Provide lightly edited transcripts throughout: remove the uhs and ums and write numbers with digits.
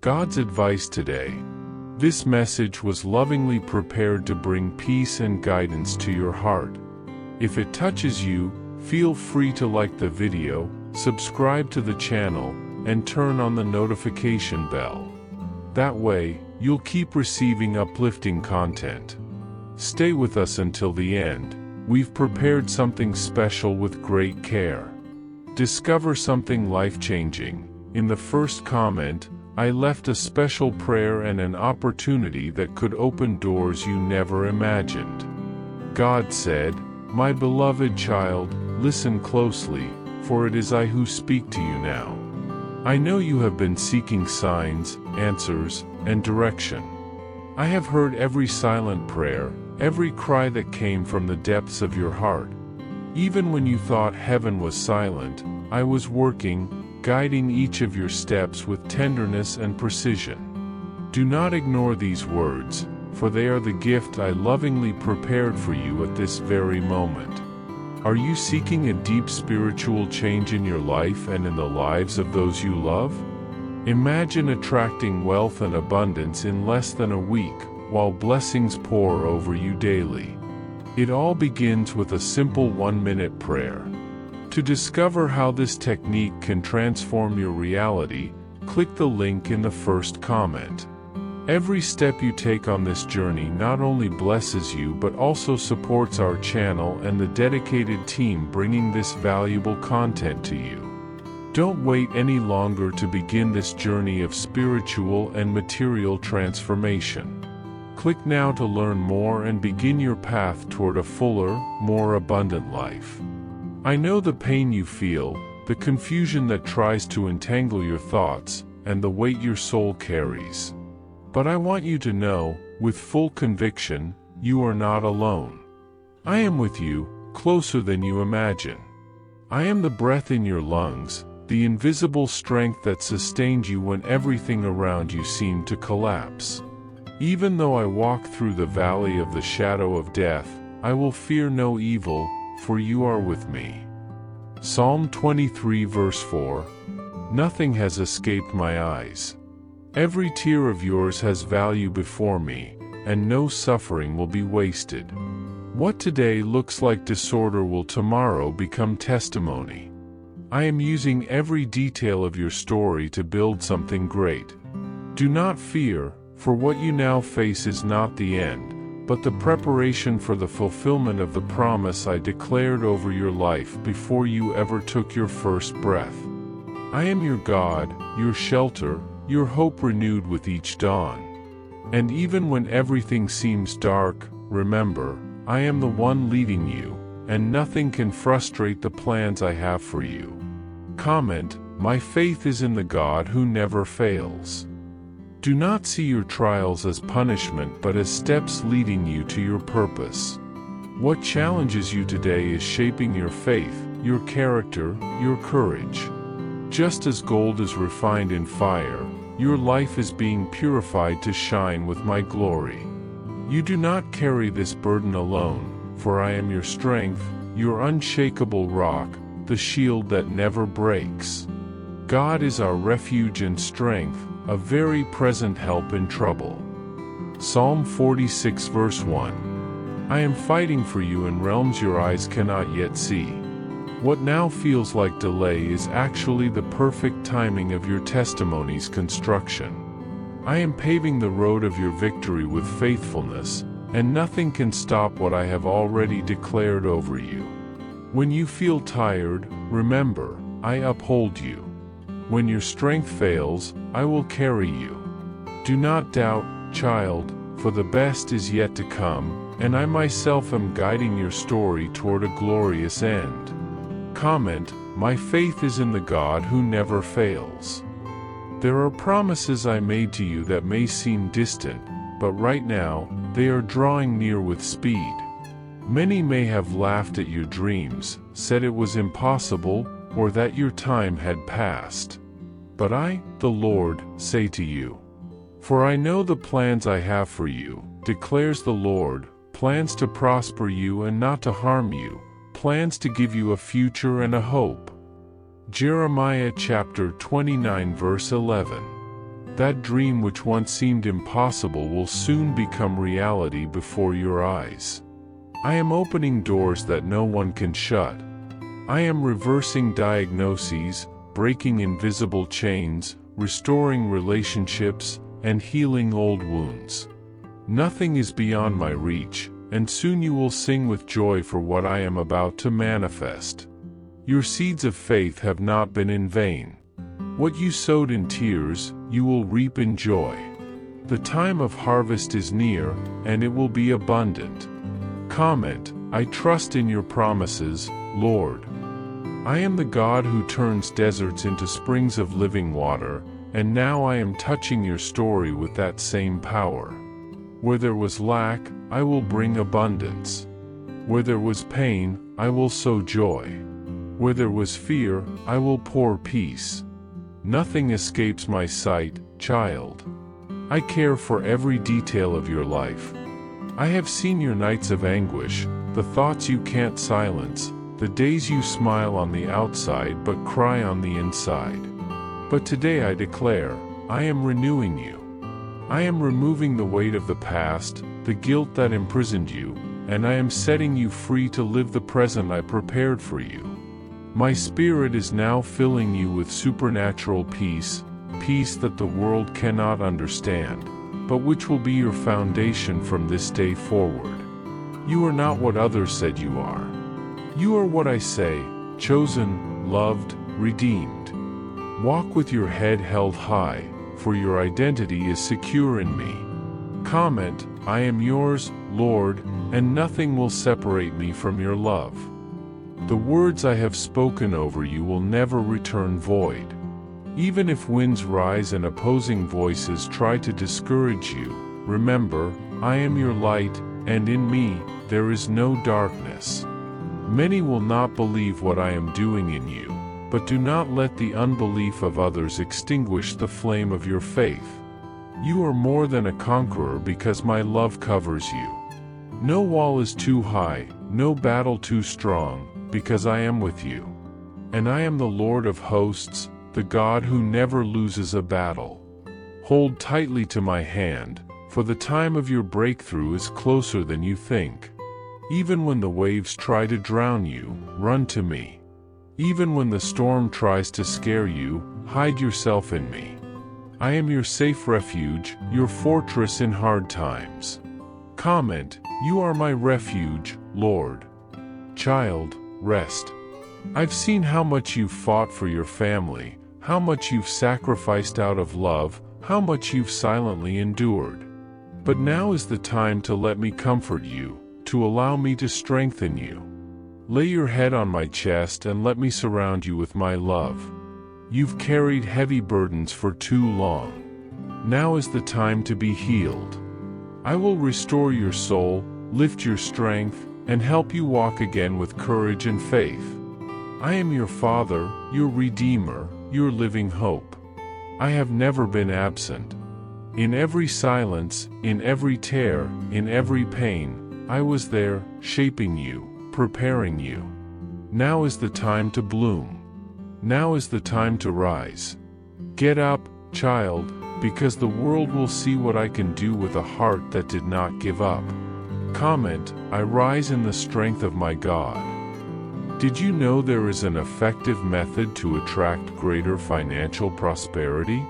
God's advice today. This message was lovingly prepared to bring peace and guidance to your heart. If it touches you, feel free to like the video, subscribe to the channel, and turn on the notification bell. That way, you'll keep receiving uplifting content. Stay with us until the end. We've prepared something special with great care. Discover something life-changing. In the first comment, I left a special prayer and an opportunity that could open doors you never imagined. God said, "My beloved child, listen closely, for it is I who speak to you now. I know you have been seeking signs, answers, and direction. I have heard every silent prayer, every cry that came from the depths of your heart. Even when you thought heaven was silent, I was working, guiding each of your steps with tenderness and precision. Do not ignore these words, for they are the gift I lovingly prepared for you at this very moment." Are you seeking a deep spiritual change in your life and in the lives of those you love? Imagine attracting wealth and abundance in less than a week, while blessings pour over you daily. It all begins with a simple 1-minute prayer. To discover how this technique can transform your reality, click the link in the first comment. Every step you take on this journey not only blesses you but also supports our channel and the dedicated team bringing this valuable content to you. Don't wait any longer to begin this journey of spiritual and material transformation. Click now to learn more and begin your path toward a fuller, more abundant life. I know the pain you feel, the confusion that tries to entangle your thoughts, and the weight your soul carries. But I want you to know, with full conviction, you are not alone. I am with you, closer than you imagine. I am the breath in your lungs, the invisible strength that sustains you when everything around you seemed to collapse. Even though I walk through the valley of the shadow of death, I will fear no evil, for you are with me. Psalm 23 verse 4. Nothing has escaped my eyes. Every tear of yours has value before me, and no suffering will be wasted. What today looks like disorder will tomorrow become testimony. I am using every detail of your story to build something great. Do not fear, for what you now face is not the end, but the preparation for the fulfillment of the promise I declared over your life before you ever took your first breath. I am your God, your shelter, your hope renewed with each dawn. And even when everything seems dark, remember, I am the one leading you, and nothing can frustrate the plans I have for you. Comment, my faith is in the God who never fails. Do not see your trials as punishment but as steps leading you to your purpose. What challenges you today is shaping your faith, your character, your courage. Just as gold is refined in fire, your life is being purified to shine with my glory. You do not carry this burden alone, for I am your strength, your unshakable rock, the shield that never breaks. God is our refuge and strength, a very present help in trouble. Psalm 46 verse 1. I am fighting for you in realms your eyes cannot yet see. What now feels like delay is actually the perfect timing of your testimony's construction. I am paving the road of your victory with faithfulness, and nothing can stop what I have already declared over you. When you feel tired, remember, I uphold you. When your strength fails, I will carry you. Do not doubt, child, for the best is yet to come, and I myself am guiding your story toward a glorious end. Comment, my faith is in the God who never fails. There are promises I made to you that may seem distant, but right now, they are drawing near with speed. Many may have laughed at your dreams, said it was impossible, or that your time had passed. But I, the Lord, say to you, for I know the plans I have for you, declares the Lord, plans to prosper you and not to harm you, plans to give you a future and a hope. Jeremiah chapter 29 verse 11. That dream which once seemed impossible will soon become reality before your eyes. I am opening doors that no one can shut. I am reversing diagnoses, breaking invisible chains, restoring relationships, and healing old wounds. Nothing is beyond my reach, and soon you will sing with joy for what I am about to manifest. Your seeds of faith have not been in vain. What you sowed in tears, you will reap in joy. The time of harvest is near, and it will be abundant. Comment, I trust in your promises, Lord. I am the God who turns deserts into springs of living water, and now I am touching your story with that same power. Where there was lack, I will bring abundance. Where there was pain, I will sow joy. Where there was fear, I will pour peace. Nothing escapes my sight, child. I care for every detail of your life. I have seen your nights of anguish, the thoughts you can't silence, the days you smile on the outside but cry on the inside. But today I declare, I am renewing you. I am removing the weight of the past, the guilt that imprisoned you, and I am setting you free to live the present I prepared for you. My Spirit is now filling you with supernatural peace, peace that the world cannot understand, but which will be your foundation from this day forward. You are not what others said you are. You are what I say, chosen, loved, redeemed. Walk with your head held high, for your identity is secure in me. Comment, I am yours, Lord, and nothing will separate me from your love. The words I have spoken over you will never return void. Even if winds rise and opposing voices try to discourage you, remember, I am your light, and in me, there is no darkness. Many will not believe what I am doing in you, but do not let the unbelief of others extinguish the flame of your faith. You are more than a conqueror because my love covers you. No wall is too high, no battle too strong, because I am with you. And I am the Lord of hosts, the God who never loses a battle. Hold tightly to my hand, for the time of your breakthrough is closer than you think. Even when the waves try to drown you, run to me. Even when the storm tries to scare you, hide yourself in me. I am your safe refuge, your fortress in hard times. Comment, you are my refuge, Lord. Child, rest. I've seen how much you've fought for your family, how much you've sacrificed out of love, how much you've silently endured. But now is the time to let me comfort you, to allow me to strengthen you. Lay your head on my chest and let me surround you with my love. You've carried heavy burdens for too long. Now is the time to be healed. I will restore your soul, lift your strength, and help you walk again with courage and faith. I am your Father, your Redeemer, your living hope. I have never been absent. In every silence, in every tear, in every pain, I was there, shaping you, preparing you. Now is the time to bloom. Now is the time to rise. Get up, child, because the world will see what I can do with a heart that did not give up. Comment, I rise in the strength of my God. Did you know there is an effective method to attract greater financial prosperity?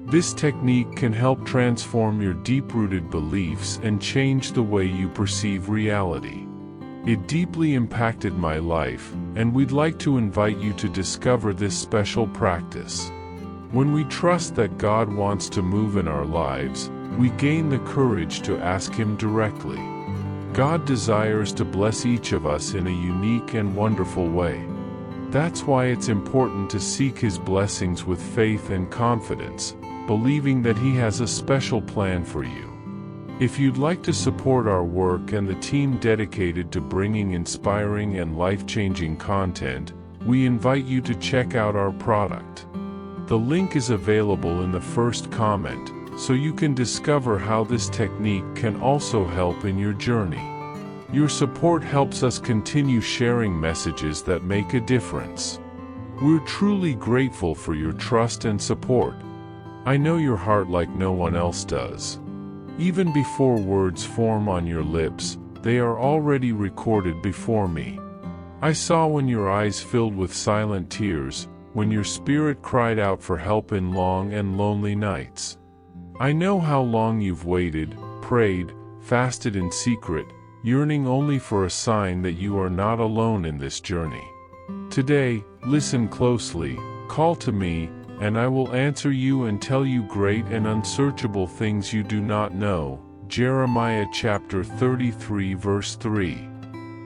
This technique can help transform your deep-rooted beliefs and change the way you perceive reality. It deeply impacted my life, and we'd like to invite you to discover this special practice. When we trust that God wants to move in our lives, we gain the courage to ask Him directly. God desires to bless each of us in a unique and wonderful way. That's why it's important to seek His blessings with faith and confidence, believing that He has a special plan for you. If you'd like to support our work and the team dedicated to bringing inspiring and life-changing content, we invite you to check out our product. The link is available in the first comment, so you can discover how this technique can also help in your journey. Your support helps us continue sharing messages that make a difference. We're truly grateful for your trust and support. I know your heart like no one else does. Even before words form on your lips, they are already recorded before me. I saw when your eyes filled with silent tears, when your spirit cried out for help in long and lonely nights. I know how long you've waited, prayed, fasted in secret, yearning only for a sign that you are not alone in this journey. Today, listen closely, call to me, and I will answer you and tell you great and unsearchable things you do not know. Jeremiah chapter 33 verse 3.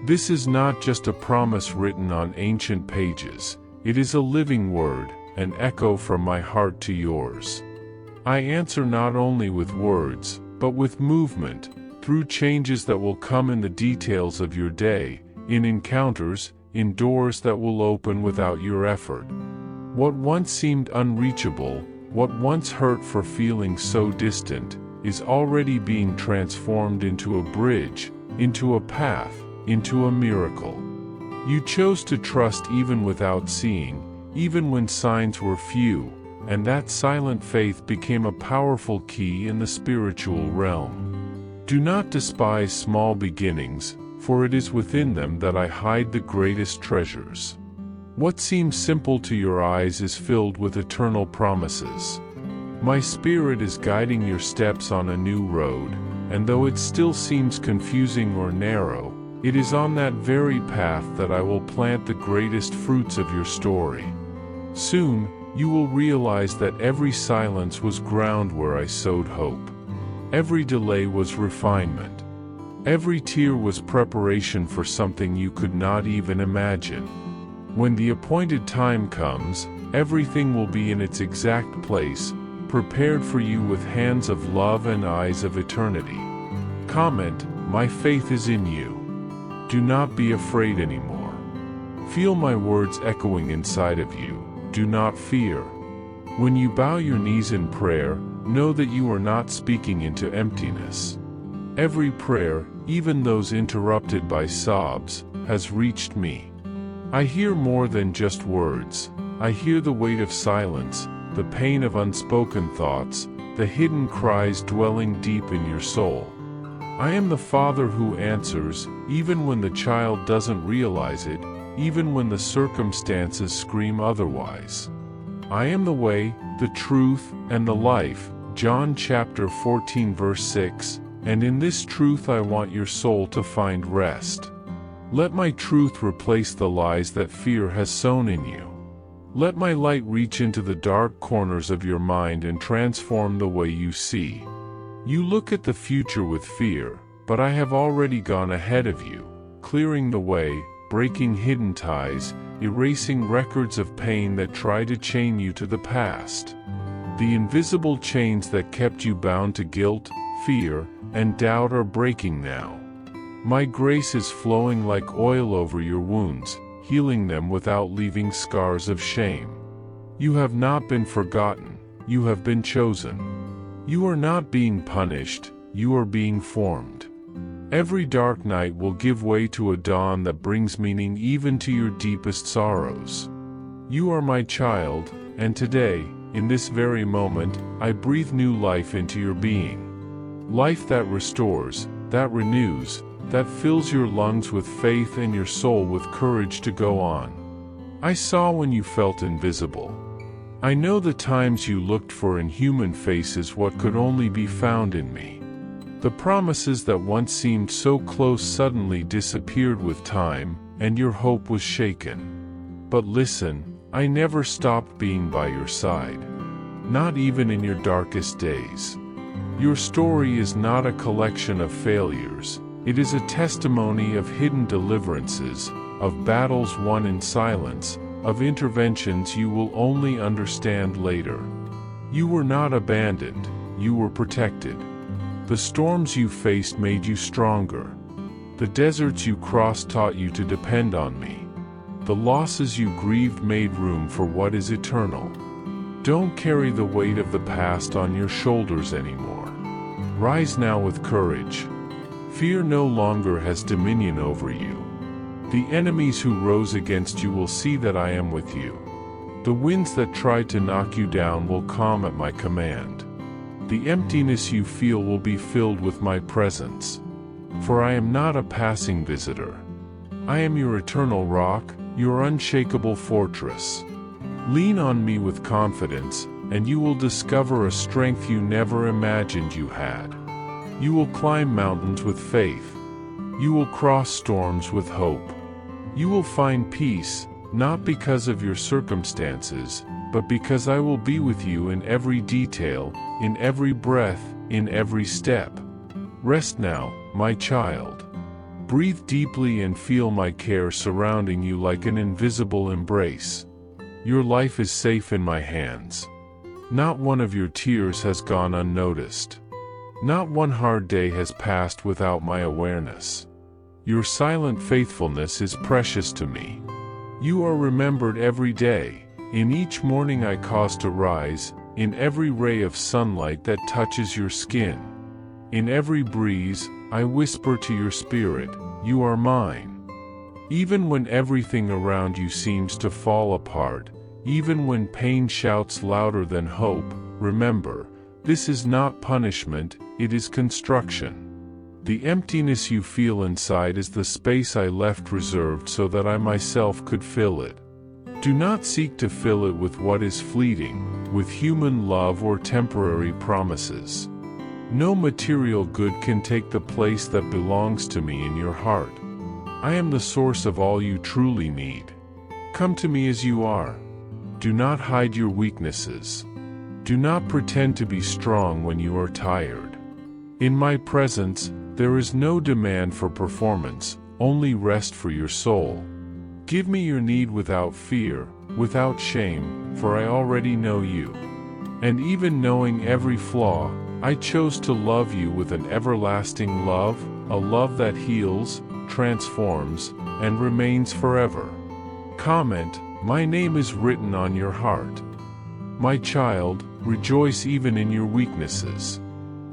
This is not just a promise written on ancient pages. It is a living word, an echo from my heart to yours. I answer not only with words, but with movement, through changes that will come in the details of your day, in encounters, in doors that will open without your effort. What once seemed unreachable, what once hurt for feeling so distant, is already being transformed into a bridge, into a path, into a miracle. You chose to trust even without seeing, even when signs were few, and that silent faith became a powerful key in the spiritual realm. Do not despise small beginnings, for it is within them that I hide the greatest treasures. What seems simple to your eyes is filled with eternal promises. My Spirit is guiding your steps on a new road, and though it still seems confusing or narrow, it is on that very path that I will plant the greatest fruits of your story. Soon, you will realize that every silence was ground where I sowed hope. Every delay was refinement. Every tear was preparation for something you could not even imagine. When the appointed time comes, everything will be in its exact place, prepared for you with hands of love and eyes of eternity. Comment, my faith is in you. Do not be afraid anymore. Feel my words echoing inside of you. Do not fear. When you bow your knees in prayer, know that you are not speaking into emptiness. Every prayer, even those interrupted by sobs, has reached me. I hear more than just words. I hear the weight of silence, the pain of unspoken thoughts, the hidden cries dwelling deep in your soul. I am the Father who answers, even when the child doesn't realize it, even when the circumstances scream otherwise. I am the way, the truth, and the life, John chapter 14 verse 6, and in this truth I want your soul to find rest. Let my truth replace the lies that fear has sown in you. Let my light reach into the dark corners of your mind and transform the way you see. You look at the future with fear, but I have already gone ahead of you, clearing the way, breaking hidden ties, erasing records of pain that try to chain you to the past. The invisible chains that kept you bound to guilt, fear, and doubt are breaking now. My grace is flowing like oil over your wounds, healing them without leaving scars of shame. You have not been forgotten, you have been chosen. You are not being punished, you are being formed. Every dark night will give way to a dawn that brings meaning even to your deepest sorrows. You are my child, and today, in this very moment, I breathe new life into your being. Life that restores, that renews, that fills your lungs with faith and your soul with courage to go on. I saw when you felt invisible. I know the times you looked for in human faces what could only be found in me. The promises that once seemed so close suddenly disappeared with time, and your hope was shaken. But listen, I never stopped being by your side. Not even in your darkest days. Your story is not a collection of failures. It is a testimony of hidden deliverances, of battles won in silence, of interventions you will only understand later. You were not abandoned, you were protected. The storms you faced made you stronger. The deserts you crossed taught you to depend on me. The losses you grieved made room for what is eternal. Don't carry the weight of the past on your shoulders anymore. Rise now with courage. Fear no longer has dominion over you. The enemies who rose against you will see that I am with you. The winds that try to knock you down will calm at my command. The emptiness you feel will be filled with my presence. For I am not a passing visitor. I am your eternal rock, your unshakable fortress. Lean on me with confidence, and you will discover a strength you never imagined you had. You will climb mountains with faith. You will cross storms with hope. You will find peace, not because of your circumstances, but because I will be with you in every detail, in every breath, in every step. Rest now, my child. Breathe deeply and feel my care surrounding you like an invisible embrace. Your life is safe in my hands. Not one of your tears has gone unnoticed. Not one hard day has passed without my awareness. Your silent faithfulness is precious to me. You are remembered every day. In each morning I cause to rise, in every ray of sunlight that touches your skin. In every breeze, I whisper to your spirit, you are mine. Even when everything around you seems to fall apart, even when pain shouts louder than hope, remember, this is not punishment, it is construction. The emptiness you feel inside is the space I left reserved so that I myself could fill it. Do not seek to fill it with what is fleeting, with human love or temporary promises. No material good can take the place that belongs to me in your heart. I am the source of all you truly need. Come to me as you are. Do not hide your weaknesses. Do not pretend to be strong when you are tired. In my presence, there is no demand for performance, only rest for your soul. Give me your need without fear, without shame, for I already know you. And even knowing every flaw, I chose to love you with an everlasting love, a love that heals, transforms, and remains forever. Comment, my name is written on your heart. My child, rejoice even in your weaknesses.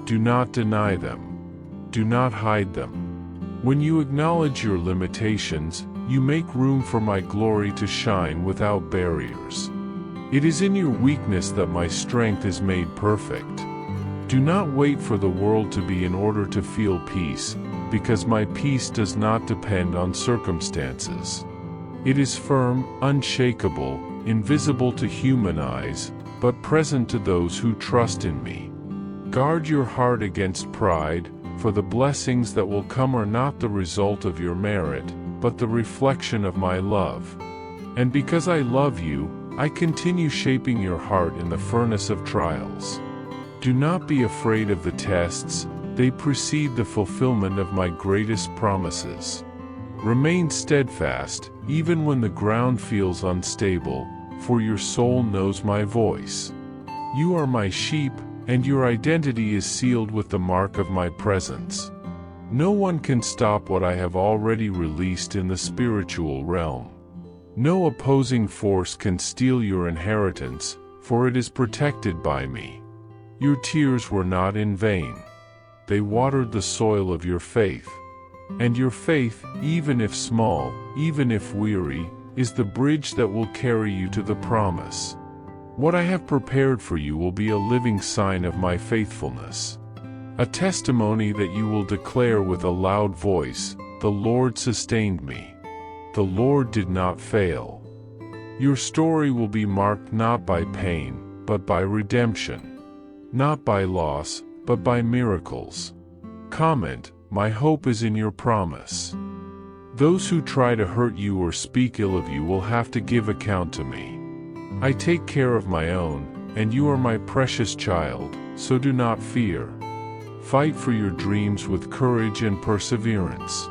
Do not deny them. Do not hide them. When you acknowledge your limitations, you make room for my glory to shine without barriers. It is in your weakness that my strength is made perfect. Do not wait for the world to be in order to feel peace, because my peace does not depend on circumstances. It is firm, unshakable, invisible to human eyes, but present to those who trust in me. Guard your heart against pride, for the blessings that will come are not the result of your merit, but the reflection of my love. And because I love you, I continue shaping your heart in the furnace of trials. Do not be afraid of the tests, they precede the fulfillment of my greatest promises. Remain steadfast, even when the ground feels unstable, for your soul knows my voice. You are my sheep, and your identity is sealed with the mark of my presence. No one can stop what I have already released in the spiritual realm. No opposing force can steal your inheritance, for it is protected by me. Your tears were not in vain. They watered the soil of your faith. And your faith, even if small, even if weary, is the bridge that will carry you to the promise. What I have prepared for you will be a living sign of my faithfulness. A testimony that you will declare with a loud voice, the Lord sustained me. The Lord did not fail. Your story will be marked not by pain, but by redemption. Not by loss, but by miracles. Comment, my hope is in your promise. Those who try to hurt you or speak ill of you will have to give account to me. I take care of my own, and you are my precious child, so do not fear. Fight for your dreams with courage and perseverance.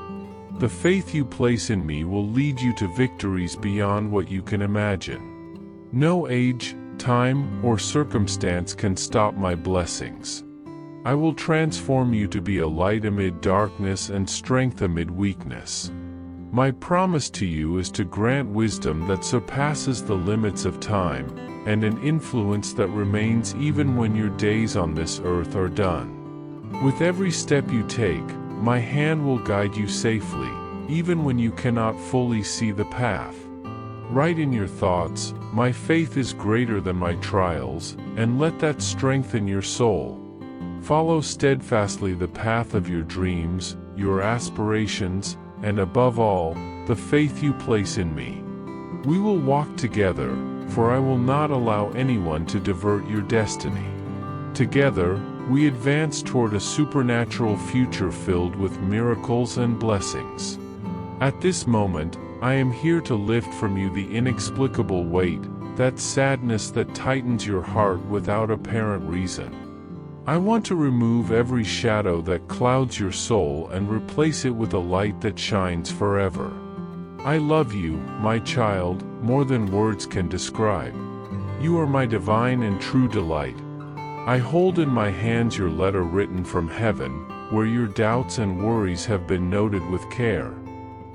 The faith you place in me will lead you to victories beyond what you can imagine. No age, time, or circumstance can stop my blessings. I will transform you to be a light amid darkness and strength amid weakness. My promise to you is to grant wisdom that surpasses the limits of time, and an influence that remains even when your days on this earth are done. With every step you take, my hand will guide you safely, even when you cannot fully see the path. Write in your thoughts, "My faith is greater than my trials," and let that strengthen your soul. Follow steadfastly the path of your dreams, your aspirations, and above all, the faith you place in me. We will walk together, for I will not allow anyone to divert your destiny. Together, we advance toward a supernatural future filled with miracles and blessings. At this moment, I am here to lift from you the inexplicable weight, that sadness that tightens your heart without apparent reason. I want to remove every shadow that clouds your soul and replace it with a light that shines forever. I love you, my child, more than words can describe. You are my divine and true delight. I hold in my hands your letter written from heaven, where your doubts and worries have been noted with care.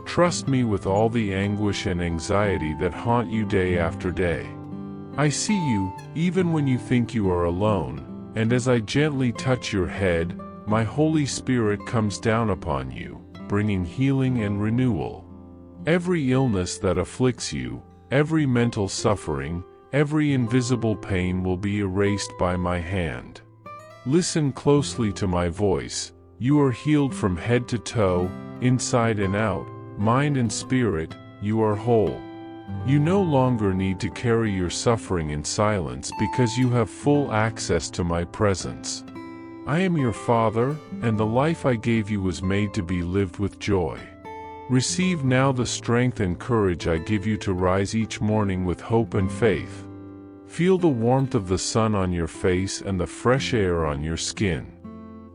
Trust me with all the anguish and anxiety that haunt you day after day. I see you, even when you think you are alone, and as I gently touch your head, my Holy Spirit comes down upon you, bringing healing and renewal. Every illness that afflicts you, every mental suffering, every invisible pain will be erased by my hand. Listen closely to my voice. You are healed from head to toe, inside and out, mind and spirit. You are whole. You no longer need to carry your suffering in silence because you have full access to my presence. I am your Father, and the life I gave you was made to be lived with joy. Receive now the strength and courage I give you to rise each morning with hope and faith. Feel the warmth of the sun on your face and the fresh air on your skin.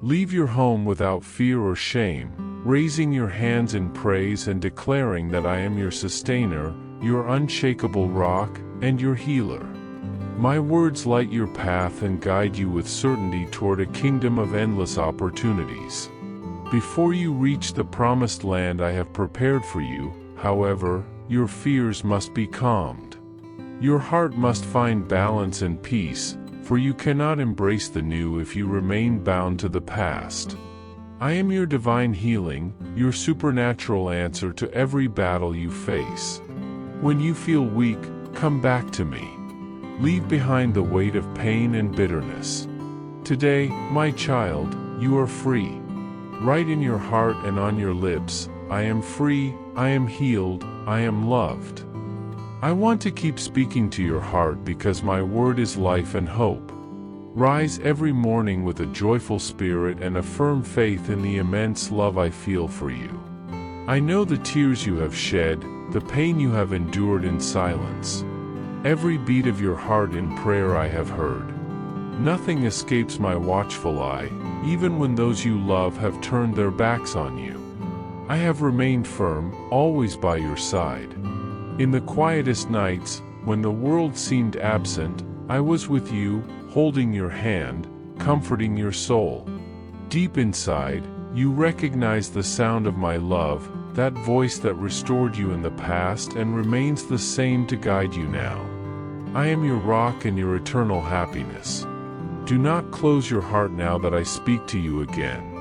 Leave your home without fear or shame, raising your hands in praise and declaring that I am your sustainer, your unshakable rock, and your healer. My words light your path and guide you with certainty toward a kingdom of endless opportunities. Before you reach the promised land I have prepared for you, however, your fears must be calmed. Your heart must find balance and peace, for you cannot embrace the new if you remain bound to the past. I am your divine healing, your supernatural answer to every battle you face. When you feel weak, come back to me. Leave behind the weight of pain and bitterness. Today, my child, you are free. Write in your heart and on your lips, I am free, I am healed, I am loved. I want to keep speaking to your heart because my word is life and hope. Rise every morning with a joyful spirit and a firm faith in the immense love I feel for you. I know the tears you have shed, the pain you have endured in silence. Every beat of your heart in prayer I have heard. Nothing escapes my watchful eye, even when those you love have turned their backs on you. I have remained firm, always by your side. In the quietest nights, when the world seemed absent, I was with you, holding your hand, comforting your soul. Deep inside, you recognize the sound of my love, that voice that restored you in the past and remains the same to guide you now. I am your rock and your eternal happiness. Do not close your heart now that I speak to you again.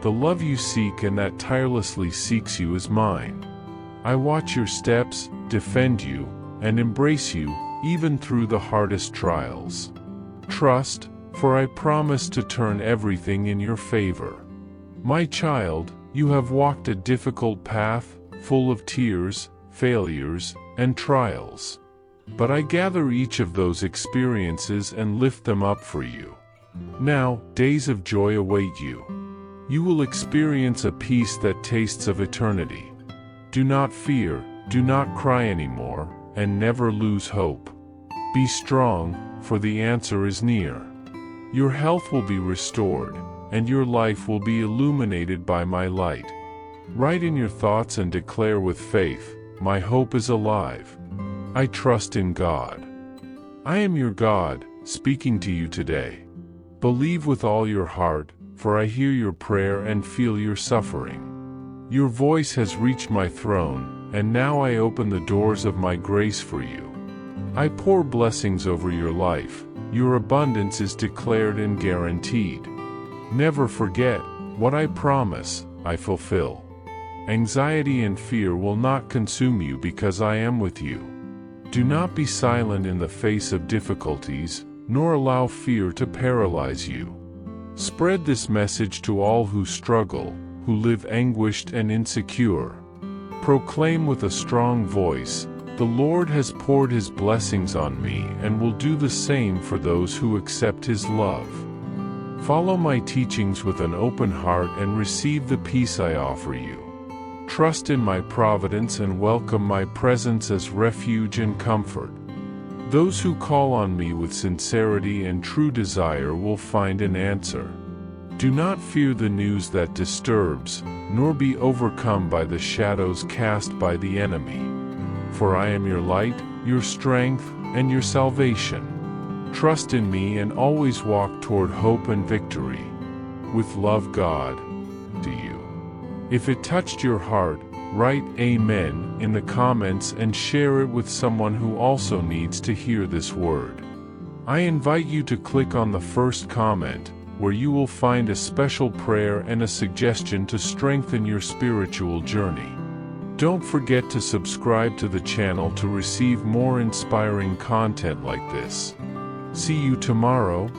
The love you seek and that tirelessly seeks you is mine. I watch your steps, defend you, and embrace you, even through the hardest trials. Trust, for I promise to turn everything in your favor. My child, you have walked a difficult path, full of tears, failures, and trials. But I gather each of those experiences and lift them up for you. Now, days of joy await you. You will experience a peace that tastes of eternity. Do not fear, do not cry anymore, and never lose hope. Be strong, for the answer is near. Your health will be restored, and your life will be illuminated by my light. Write in your thoughts and declare with faith, my hope is alive. I trust in God. I am your God, speaking to you today. Believe with all your heart, for I hear your prayer and feel your suffering. Your voice has reached my throne, and now I open the doors of my grace for you. I pour blessings over your life. Your abundance is declared and guaranteed. Never forget, what I promise, I fulfill. Anxiety and fear will not consume you because I am with you. Do not be silent in the face of difficulties, nor allow fear to paralyze you. Spread this message to all who struggle, who live anguished and insecure. Proclaim with a strong voice, "The Lord has poured His blessings on me and will do the same for those who accept His love." Follow my teachings with an open heart and receive the peace I offer you. Trust in my providence and welcome my presence as refuge and comfort. Those who call on me with sincerity and true desire will find an answer. Do not fear the news that disturbs, nor be overcome by the shadows cast by the enemy. For I am your light, your strength, and your salvation. Trust in me and always walk toward hope and victory. With love, God, to you. If it touched your heart, write Amen in the comments and share it with someone who also needs to hear this word. I invite you to click on the first comment, where you will find a special prayer and a suggestion to strengthen your spiritual journey. Don't forget to subscribe to the channel to receive more inspiring content like this. See you tomorrow.